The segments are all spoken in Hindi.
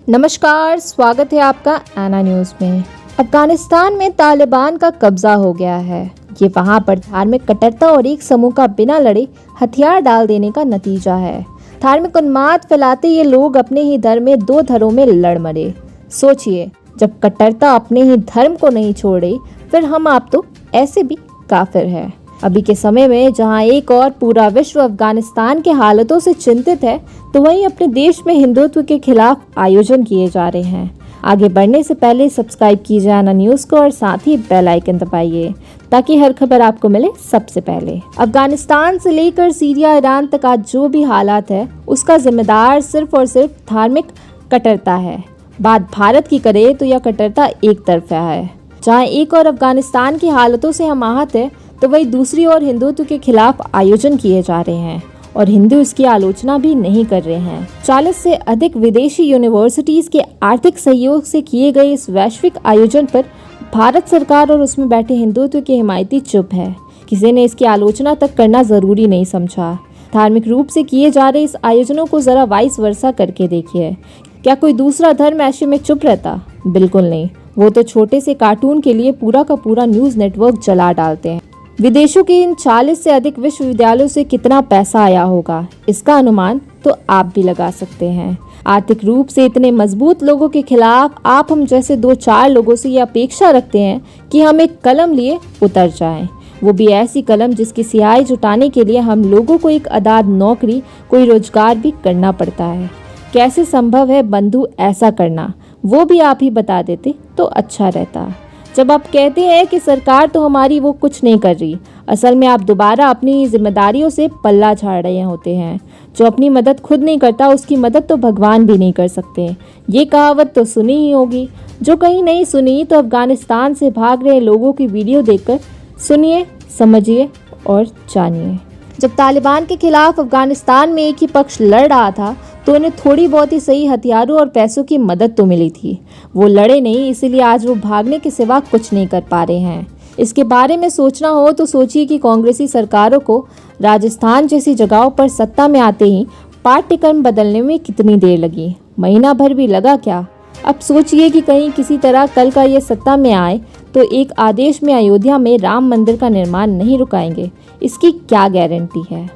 नमस्कार, स्वागत है आपका एना न्यूज़ में। अफगानिस्तान में तालिबान का कब्जा हो गया है। ये वहां पर धार्मिक कट्टरता और एक समूह का बिना लड़े हथियार डाल देने का नतीजा है। धार्मिक उन्माद फैलाते ये लोग अपने ही धर्म में दो धड़ों में लड़ मरे। सोचिए, जब कट्टरता अपने ही धर्म को नहीं छोड़े, फिर हम आप तो ऐसे भी काफिर है। अभी के समय में जहां एक और पूरा विश्व अफगानिस्तान के हालातों से चिंतित है, तो वहीं अपने देश में हिंदुत्व के खिलाफ आयोजन किए जा रहे हैं। आगे बढ़ने से पहले सब्सक्राइब कीजिए आना न्यूज़ को और साथ ही बेल आइकन दबाइए ताकि हर खबर आपको मिले सबसे पहले। अफगानिस्तान से लेकर सीरिया, ईरान तक आज जो भी हालात है, उसका जिम्मेदार सिर्फ और सिर्फ धार्मिक कट्टरता है। बात भारत की करे तो यह कट्टरता एक तरफा है। जहाँ एक और अफगानिस्तान की हालतों से हम आहत है, तो वही दूसरी ओर हिंदुत्व के खिलाफ आयोजन किए जा रहे हैं और हिंदू इसकी आलोचना भी नहीं कर रहे हैं। 40 से अधिक विदेशी यूनिवर्सिटीज के आर्थिक सहयोग से किए गए इस वैश्विक आयोजन पर भारत सरकार और उसमें बैठे हिंदुत्व के हिमायती चुप है। किसी ने इसकी आलोचना तक करना जरूरी नहीं समझा। धार्मिक रूप से किए जा रहे इस आयोजनों को जरा वाइस वर्सा करके देखिए। क्या कोई दूसरा धर्म ऐसे में चुप रहता? बिल्कुल नहीं। वो तो छोटे से कार्टून के लिए पूरा का पूरा न्यूज नेटवर्क जला डालते हैं। विदेशों के इन 40 से अधिक विश्वविद्यालयों से कितना पैसा आया होगा, इसका अनुमान तो आप भी लगा सकते हैं। आर्थिक रूप से इतने मजबूत लोगों के खिलाफ आप हम जैसे 2-4 लोगों से ये अपेक्षा रखते हैं कि हम एक कलम लिए उतर जाएं। वो भी ऐसी कलम जिसकी स्याही जुटाने के लिए हम लोगों को एक आदाद नौकरी, कोई रोजगार भी करना पड़ता है। कैसे संभव है बंधु ऐसा करना, वो भी आप ही बता देते तो अच्छा रहता। जब आप कहते हैं कि सरकार तो हमारी वो कुछ नहीं कर रही, असल में आप दोबारा अपनी जिम्मेदारियों से पल्ला झाड़ रहे होते हैं। जो अपनी मदद खुद नहीं करता, उसकी मदद तो भगवान भी नहीं कर सकते। ये कहावत तो सुनी ही होगी। जो कहीं नहीं सुनी तो अफगानिस्तान से भाग रहे लोगों की वीडियो देखकर सुनिए, समझिए और जानिए। जब तालिबान के खिलाफ अफगानिस्तान में एक ही पक्ष लड़ रहा था, तो उन्हें थोड़ी बहुत ही सही हथियारों और पैसों की मदद तो मिली थी। वो लड़े नहीं, इसीलिए आज वो भागने के सिवा कुछ नहीं कर पा रहे हैं। इसके बारे में सोचना हो तो सोचिए कि कांग्रेसी सरकारों को राजस्थान जैसी जगहों पर सत्ता में आते ही पाठ्यक्रम बदलने में कितनी देर लगी, महीना भर भी लगा क्या? अब सोचिए कि कहीं किसी तरह कल का ये सत्ता में आए तो एक आदेश में अयोध्या में राम मंदिर का निर्माण नहीं रुकाएंगे, इसकी क्या गारंटी है?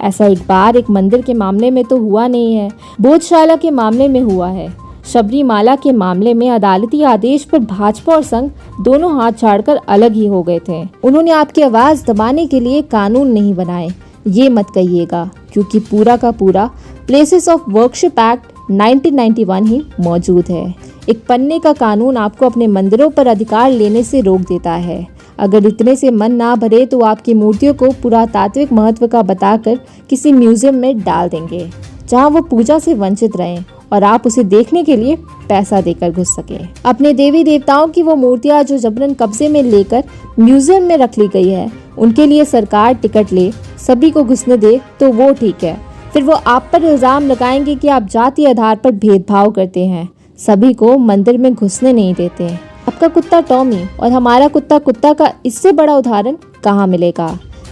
ऐसा एक बार एक मंदिर के मामले में तो हुआ नहीं है, बोधशाला के मामले में हुआ है। शबरीमाला के मामले में अदालती आदेश पर भाजपा और संघ दोनों हाथ झाड़कर अलग ही हो गए थे। उन्होंने आपकी आवाज दबाने के लिए कानून नहीं बनाए, ये मत कहिएगा, क्योंकि पूरा का पूरा प्लेसेस ऑफ वर्शिप एक्ट 1991 ही मौजूद है। एक पन्ने का कानून आपको अपने मंदिरों पर अधिकार लेने से रोक देता है। अगर इतने से मन ना भरे तो आपकी मूर्तियों को पुरातात्विक महत्व का बताकर किसी म्यूजियम में डाल देंगे, जहां वो पूजा से वंचित रहें और आप उसे देखने के लिए पैसा देकर घुस सके। अपने देवी देवताओं की वो मूर्तियां जो जबरन कब्जे में लेकर म्यूजियम में रख ली गई है, उनके लिए सरकार टिकट ले, सभी को घुसने दे तो वो ठीक है। फिर वो आप पर इल्जाम लगाएंगे कि आप जाति आधार पर भेदभाव करते हैं, सभी को मंदिर में घुसने नहीं देते। आपका कुत्ता टॉमी और हमारा कुत्ता कुत्ता का इससे बड़ा उदाहरण कहाँ मिलेगा?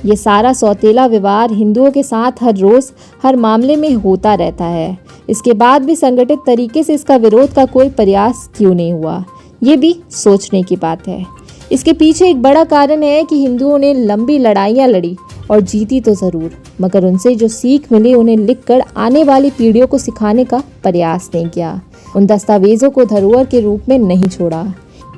ये सारा सौतेला व्यवहार हिंदुओं के साथ हर रोज हर मामले में होता रहता है। इसके बाद भी संगठित तरीके से इसका विरोध का कोई प्रयास क्यों नहीं हुआ, ये भी सोचने की बात है। इसके पीछे एक बड़ा कारण है कि हिंदुओं ने लंबी लड़ाइयाँ लड़ी और जीती तो जरूर, मगर उनसे जो सीख मिली उन्हें लिखकर आने वाली पीढ़ियों को सिखाने का प्रयास नहीं किया। उन दस्तावेजों को धरोहर के रूप में नहीं छोड़ा।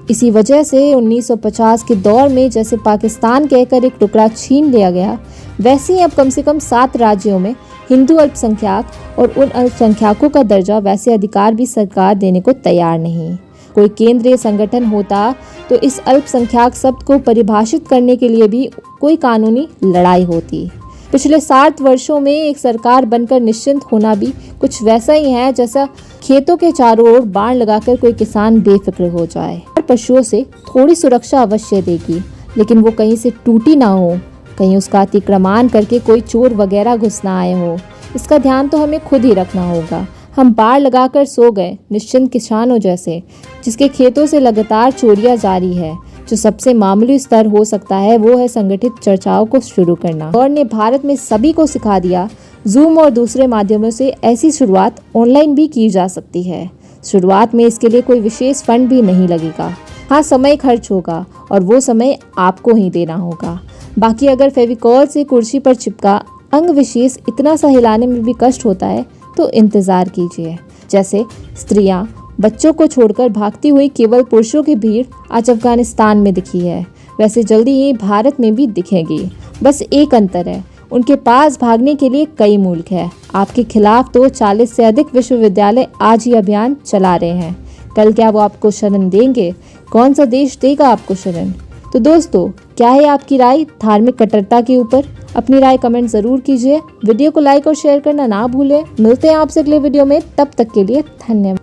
इसी वजह से 1950 के दौर में जैसे पाकिस्तान कहकर एक टुकड़ा छीन लिया गया, वैसे ही अब कम से कम 7 राज्यों में हिंदू अल्पसंख्यक और उन अल्पसंख्यकों का दर्जा, वैसे अधिकार भी सरकार देने को तैयार नहीं। कोई केंद्रीय संगठन होता तो इस अल्पसंख्यक शब्द को परिभाषित करने के लिए भी कोई कानूनी लड़ाई होती। पिछले 60 वर्षों में एक सरकार बनकर निश्चिंत होना भी कुछ वैसा ही है जैसा खेतों के चारों ओर बाण लगाकर कोई किसान बेफिक्र हो जाए। पशुओं से थोड़ी सुरक्षा अवश्य देगी, लेकिन वो कहीं से टूटी ना हो, कहीं उसका अतिक्रमण करके कोई चोर वगैरह घुस ना आए हो। इसका ध्यान तो हमें खुद ही रखना होगा। हम बाड़ लगाकर सो गए निश्चिंत किसानों जैसे, जिसके खेतों से लगातार चोरियां जारी है। जो सबसे मामूली स्तर हो सकता है वो है संगठित चर्चाओं को शुरू करना। दौर ने भारत में सभी को सिखा दिया जूम और दूसरे माध्यमों से ऐसी शुरुआत ऑनलाइन भी की जा सकती है। शुरुआत में इसके लिए कोई विशेष फंड भी नहीं लगेगा। हाँ, समय खर्च होगा और वो समय आपको ही देना होगा। बाकी अगर फेविकॉल से कुर्सी पर चिपका अंग विशेष इतना सा हिलाने में भी कष्ट होता है तो इंतज़ार कीजिए। जैसे स्त्रियां बच्चों को छोड़कर भागती हुई केवल पुरुषों की भीड़ आज अफगानिस्तान में दिखी है, वैसे जल्दी ही भारत में भी दिखेगी। बस एक अंतर है, उनके पास भागने के लिए कई मुल्क है। आपके खिलाफ तो 40 से अधिक विश्वविद्यालय आज ही अभियान चला रहे हैं। कल क्या वो आपको शरण देंगे? कौन सा देश देगा आपको शरण? तो दोस्तों, क्या है आपकी राय धार्मिक कट्टरता के ऊपर? अपनी राय कमेंट जरूर कीजिए। वीडियो को लाइक और शेयर करना ना भूलें। मिलते हैं आपसे अगले वीडियो में, तब तक के लिए धन्यवाद।